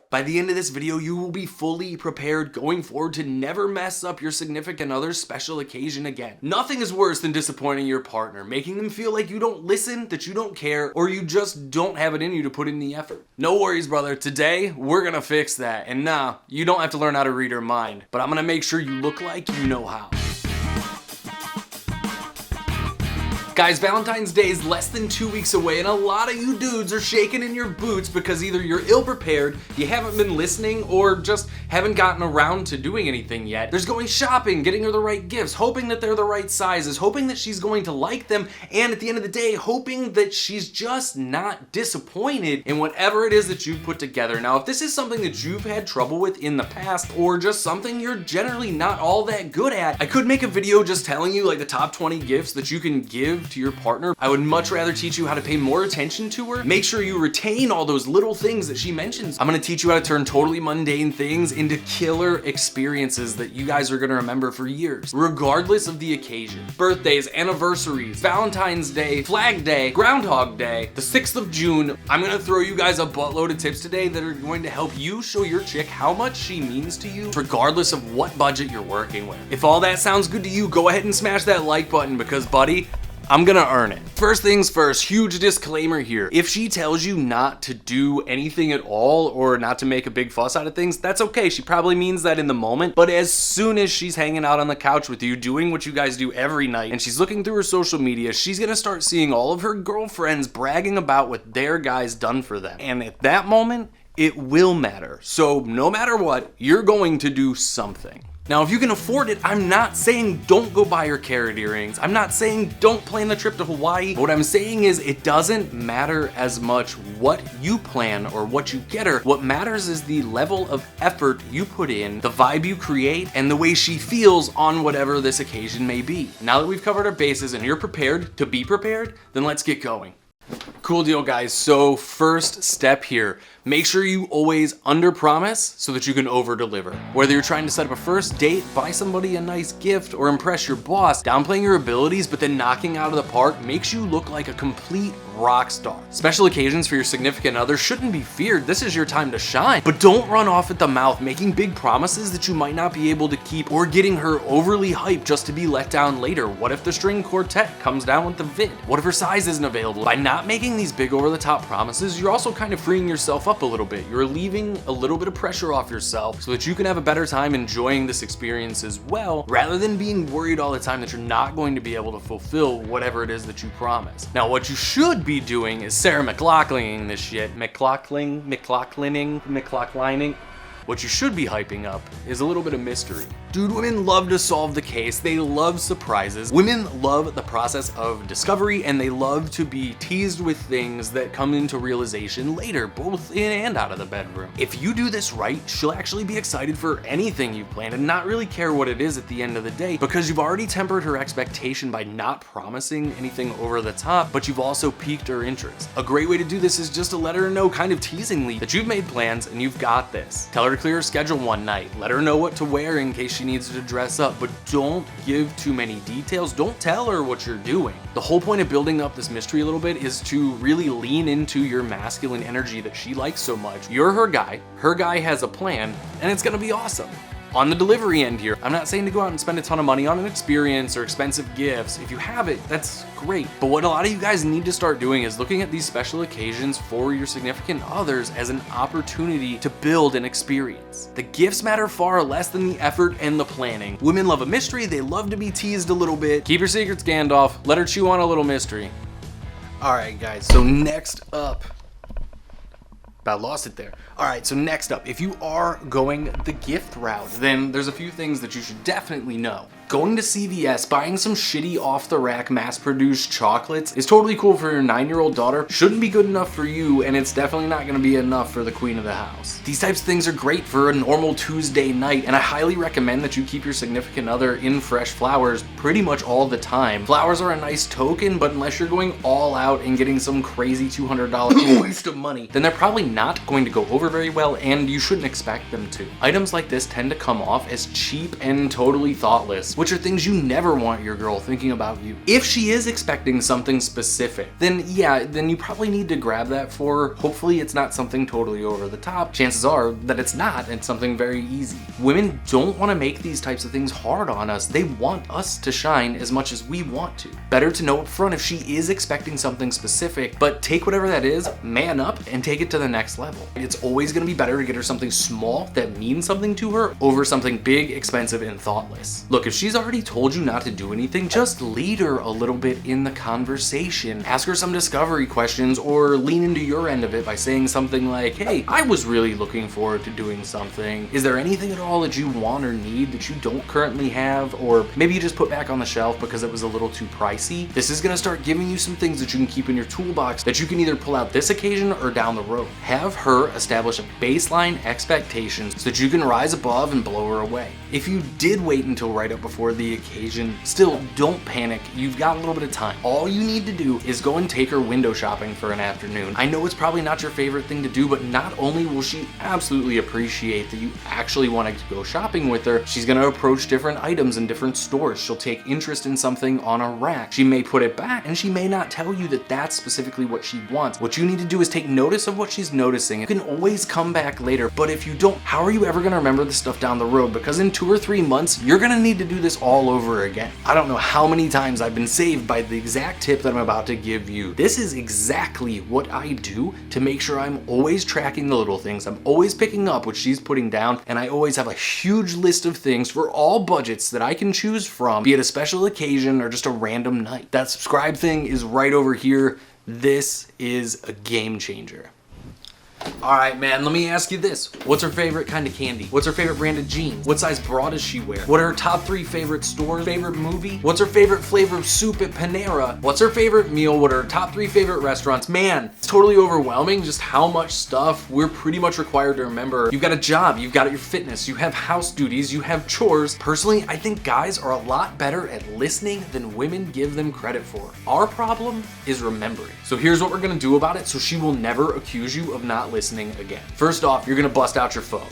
By the end of this video, you will be fully prepared going forward to never mess up your significant other's special occasion again. Nothing is worse than disappointing your partner, making them feel like you don't listen, that you don't care, or you just don't have it in you to put in the effort. No worries, brother. Today, we're gonna fix that. And nah, you don't have to learn how to read her mind, but I'm gonna make sure you look like you know how. Guys, Valentine's Day is less than 2 weeks away, and a lot of you dudes are shaking in your boots because either you're ill-prepared, you haven't been listening, or just haven't gotten around to doing anything yet. There's going shopping, getting her the right gifts, hoping that they're the right sizes, hoping that she's going to like them, and at the end of the day, hoping that she's just not disappointed in whatever it is that you've put together. Now, if this is something that you've had trouble with in the past, or just something you're generally not all that good at, I could make a video just telling you like the top 20 gifts that you can give to your partner. I would much rather teach you how to pay more attention to her. Make sure you retain all those little things that she mentions. I'm gonna teach you how to turn totally mundane things into killer experiences that you guys are gonna remember for years, regardless of the occasion. Birthdays, anniversaries, Valentine's Day, Flag Day, Groundhog Day, the 6th of June. I'm gonna throw you guys a buttload of tips today that are going to help you show your chick how much she means to you, regardless of what budget you're working with. If all that sounds good to you, go ahead and smash that like button because, buddy, I'm gonna earn it. First things first, huge disclaimer here. If she tells you not to do anything at all or not to make a big fuss out of things, that's okay. She probably means that in the moment, but as soon as she's hanging out on the couch with you, doing what you guys do every night, and she's looking through her social media, she's gonna start seeing all of her girlfriends bragging about what their guy's done for them. And at that moment, it will matter. So no matter what, you're going to do something. Now, if you can afford it, I'm not saying don't go buy her carrot earrings. I'm not saying don't plan the trip to Hawaii. What I'm saying is it doesn't matter as much what you plan or what you get her. What matters is the level of effort you put in, the vibe you create, and the way she feels on whatever this occasion may be. Now that we've covered our bases and you're prepared to be prepared, then let's get going. Cool deal, guys. So first step here, make sure you always under-promise so that you can over-deliver. Whether you're trying to set up a first date, buy somebody a nice gift, or impress your boss, downplaying your abilities but then knocking out of the park makes you look like a complete rock star. Special occasions for your significant other shouldn't be feared. This is your time to shine. But don't run off at the mouth making big promises that you might not be able to keep, or getting her overly hyped just to be let down later. What if the string quartet comes down with the vid? What if her size isn't available? By not making these big over-the-top promises, you're also kind of freeing yourself up a little bit. You're leaving a little bit of pressure off yourself so that you can have a better time enjoying this experience as well, rather than being worried all the time that you're not going to be able to fulfill whatever it is that you promise. Now, what you should be doing is Sarah McLachlan-ing this shit. McLachlining. What you should be hyping up is a little bit of mystery. Dude, women love to solve the case. They love surprises. Women love the process of discovery, and they love to be teased with things that come into realization later, both in and out of the bedroom. If you do this right, she'll actually be excited for anything you've planned and not really care what it is at the end of the day, because you've already tempered her expectation by not promising anything over the top, but you've also piqued her interest. A great way to do this is just to let her know kind of teasingly that you've made plans and you've got this. Tell her to clear her schedule one night. Let her know what to wear in case she needs to dress up, but don't give too many details. Don't tell her what you're doing. The whole point of building up this mystery a little bit is to really lean into your masculine energy that she likes so much. You're her guy has a plan, and it's gonna be awesome. On the delivery end here, I'm not saying to go out and spend a ton of money on an experience or expensive gifts. If you have it, that's great. But what a lot of you guys need to start doing is looking at these special occasions for your significant others as an opportunity to build an experience. The gifts matter far less than the effort and the planning. Women love a mystery. They love to be teased a little bit. Keep your secrets, Gandalf. Let her chew on a little mystery. All right, guys. So next up, about lost it there. All right, so next up, if you are going the gift route, then there's a few things that you should definitely know. Going to CVS, buying some shitty off-the-rack mass-produced chocolates is totally cool for your 9-year-old daughter. Shouldn't be good enough for you, and it's definitely not gonna be enough for the queen of the house. These types of things are great for a normal Tuesday night, and I highly recommend that you keep your significant other in fresh flowers pretty much all the time. Flowers are a nice token, but unless you're going all out and getting some crazy $200 waste of money, then they're probably not going to go over very well, and you shouldn't expect them to. Items like this tend to come off as cheap and totally thoughtless, which are things you never want your girl thinking about you. If she is expecting something specific, then yeah, then you probably need to grab that for her. Hopefully it's not something totally over the top. Chances are that it's not, it's something very easy. Women don't want to make these types of things hard on us. They want us to shine as much as we want to. Better to know up front if she is expecting something specific, but take whatever that is, man up, and take it to the next level. It's always going to be better to get her something small that means something to her over something big, expensive, and thoughtless. Look, if she's already told you not to do anything, just lead her a little bit in the conversation. Ask her some discovery questions or lean into your end of it by saying something like, hey, I was really looking forward to doing something. Is there anything at all that you want or need that you don't currently have? Or maybe you just put back on the shelf because it was a little too pricey. This is gonna start giving you some things that you can keep in your toolbox that you can either pull out this occasion or down the road. Have her establish a baseline expectation so that you can rise above and blow her away. If you did wait until right up before the occasion, still don't panic. You've got a little bit of time. All you need to do is go and take her window shopping for an afternoon. I know it's probably not your favorite thing to do, but not only will she absolutely appreciate that you actually wanted to go shopping with her, she's gonna approach different items in different stores. She'll take interest in something on a rack. She may put it back and she may not tell you that that's specifically what she wants. What you need to do is take notice of what she's noticing. You can always come back later, but if you don't, how are you ever gonna remember this stuff down the road? Because in 2 or 3 months, you're gonna need to do this all over again. I don't know how many times I've been saved by the exact tip that I'm about to give you. This is exactly what I do to make sure I'm always tracking the little things. I'm always picking up what she's putting down, and I always have a huge list of things for all budgets that I can choose from, be it a special occasion or just a random night. That subscribe thing is right over here. This is a game changer. All right, man, let me ask you this. What's her favorite kind of candy? What's her favorite brand of jeans? What size bra does she wear? What are her top 3 favorite stores? Favorite movie? What's her favorite flavor of soup at Panera? What's her favorite meal? What are her top 3 favorite restaurants? Man, it's totally overwhelming just how much stuff we're pretty much required to remember. You've got a job, you've got your fitness, you have house duties, you have chores. Personally, I think guys are a lot better at listening than women give them credit for. Our problem is remembering. So here's what we're gonna do about it so she will never accuse you of not listening again. First off, you're gonna bust out your phone.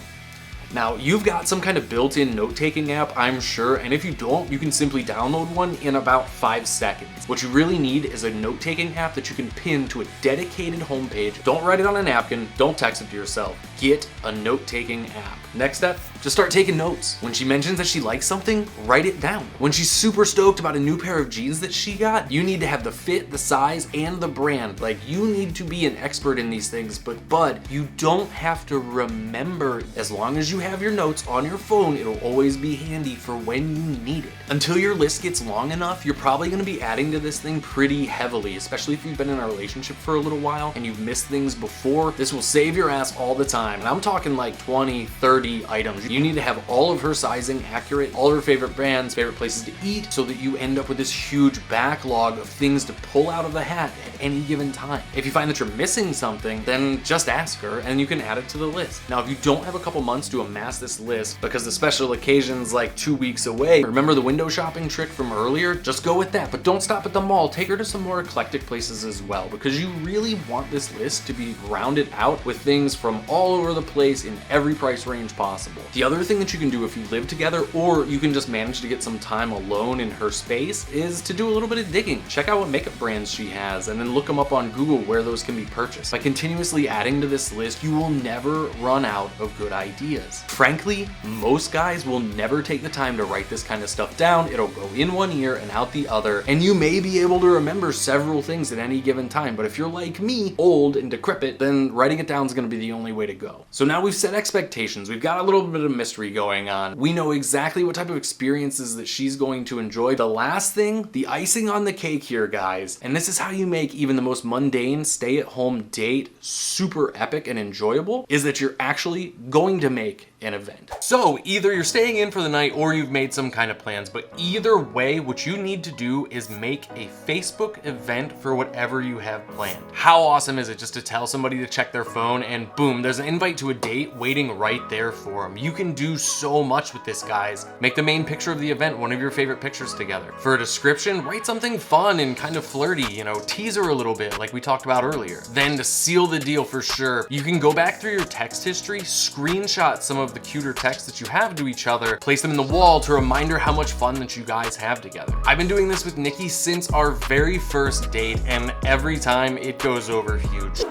Now, you've got some kind of built-in note-taking app, I'm sure, and if you don't, you can simply download one in about 5 seconds. What you really need is a note-taking app that you can pin to a dedicated homepage. Don't write it on a napkin, don't text it to yourself. Get a note-taking app. Next step, just start taking notes. When she mentions that she likes something, write it down. When she's super stoked about a new pair of jeans that she got, you need to have the fit, the size, and the brand. Like, you need to be an expert in these things, but you don't have to remember. As long as you have your notes on your phone, it'll always be handy for when you need it. Until your list gets long enough, you're probably gonna be adding to this thing pretty heavily, especially if you've been in a relationship for a little while and you've missed things before. This will save your ass all the time. And I'm talking like 20, 30 items. You need to have all of her sizing accurate, all of her favorite brands, favorite places to eat, so that you end up with this huge backlog of things to pull out of the hat at any given time. If you find that you're missing something, then just ask her and you can add it to the list. Now, if you don't have a couple months to amass this list because the special occasion's like 2 weeks away, remember the window shopping trick from earlier? Just go with that, but don't stop at the mall. Take her to some more eclectic places as well, because you really want this list to be rounded out with things from all over the place in every price range possible. The other thing that you can do if you live together, or you can just manage to get some time alone in her space, is to do a little bit of digging. Check out what makeup brands she has and then look them up on Google where those can be purchased. By continuously adding to this list, you will never run out of good ideas. Frankly, most guys will never take the time to write this kind of stuff down. It'll go in one ear and out the other, and you may be able to remember several things at any given time, but if you're like me, old and decrepit, then writing it down is going to be the only way to go. So now we've set expectations. We've got a little bit of mystery going on. We know exactly what type of experiences that she's going to enjoy. The last thing, the icing on the cake here, guys, and this is how you make even the most mundane stay-at-home date super epic and enjoyable, is that you're actually going to make an event. So either you're staying in for the night or you've made some kind of plans, but either way, what you need to do is make a Facebook event for whatever you have planned. How awesome is it just to tell somebody to check their phone and boom, there's an invite to a date waiting right there for them. You can do so much with this, guys. Make the main picture of the event one of your favorite pictures together. For a description, write something fun and kind of flirty, you know, tease her a little bit like we talked about earlier. Then to seal the deal for sure, you can go back through your text history, screenshot some of of the cuter texts that you have to each other, place them in the wall to remind her how much fun that you guys have together. I've been doing this with Nikki since our very first date, and every time it goes over huge.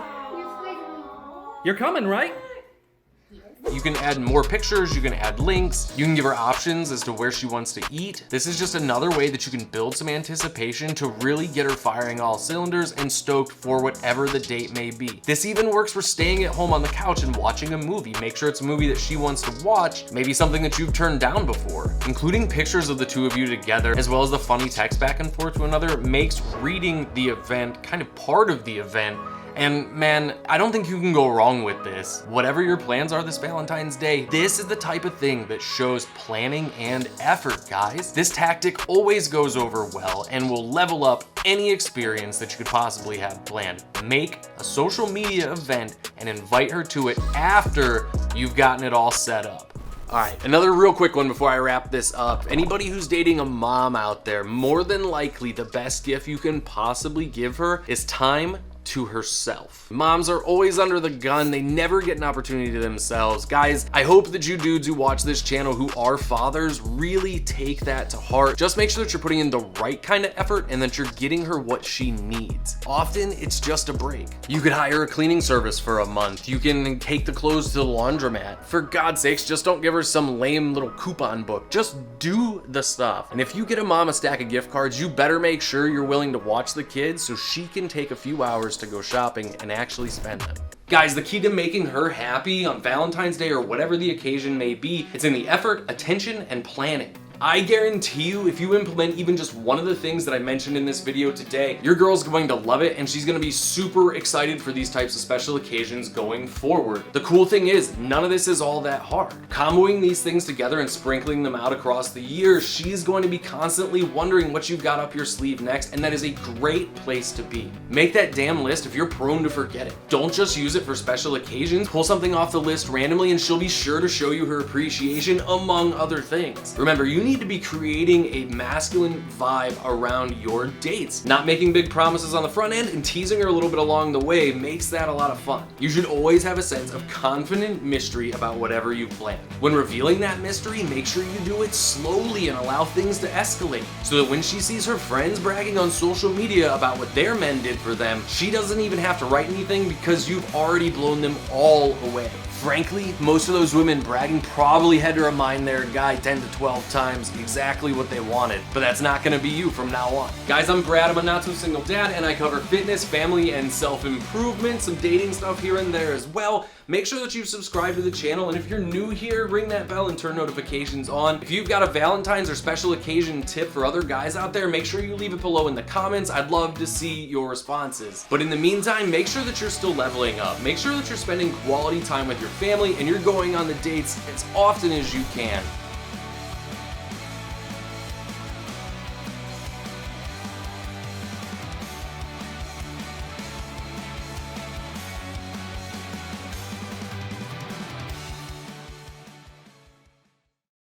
You're coming, right? You can add more pictures, you can add links, you can give her options as to where she wants to eat. This is just another way that you can build some anticipation to really get her firing all cylinders and stoked for whatever the date may be. This even works for staying at home on the couch and watching a movie. Make sure it's a movie that she wants to watch, maybe something that you've turned down before. Including pictures of the two of you together, as well as the funny text back and forth to another, makes reading the event kind of part of the event. And man, I don't think you can go wrong with this. Whatever your plans are this Valentine's Day, this is the type of thing that shows planning and effort, guys. This tactic always goes over well and will level up any experience that you could possibly have planned. Make a social media event and invite her to it after you've gotten it all set up. All right, another real quick one before I wrap this up. Anybody who's dating a mom out there, more than likely the best gift you can possibly give her is time to herself. Moms are always under the gun. They never get an opportunity to themselves. Guys, I hope that you dudes who watch this channel who are fathers really take that to heart. Just make sure that you're putting in the right kind of effort and that you're getting her what she needs. Often it's just a break. You could hire a cleaning service for a month. You can take the clothes to the laundromat. For God's sakes, just don't give her some lame little coupon book. Just do the stuff. And if you get a mom a stack of gift cards, you better make sure you're willing to watch the kids so she can take a few hours to go shopping and actually spend them. Guys, the key to making her happy on Valentine's Day or whatever the occasion may be, it's in the effort, attention, and planning. I guarantee you, if you implement even just one of the things that I mentioned in this video today, your girl's going to love it and she's gonna be super excited for these types of special occasions going forward. The cool thing is, none of this is all that hard. Comboing these things together and sprinkling them out across the year, she's going to be constantly wondering what you've got up your sleeve next, and that is a great place to be. Make that damn list if you're prone to forget it. Don't just use it for special occasions. Pull something off the list randomly and she'll be sure to show you her appreciation, among other things. Remember, you need to be creating a masculine vibe around your dates. Not making big promises on the front end and teasing her a little bit along the way makes that a lot of fun. You should always have a sense of confident mystery about whatever you've planned. When revealing that mystery, make sure you do it slowly and allow things to escalate so that when she sees her friends bragging on social media about what their men did for them, she doesn't even have to write anything because you've already blown them all away. Frankly, most of those women bragging probably had to remind their guy 10 to 12 times exactly what they wanted, but that's not gonna be you from now on. Guys, I'm Brad, I'm a not-so-single dad, and I cover fitness, family, and self-improvement, some dating stuff here and there as well. Make sure that you subscribe to the channel, and if you're new here, ring that bell and turn notifications on. If you've got a Valentine's or special occasion tip for other guys out there, make sure you leave it below in the comments. I'd love to see your responses. But in the meantime, make sure that you're still leveling up. Make sure that you're spending quality time with your family and you're going on the dates as often as you can.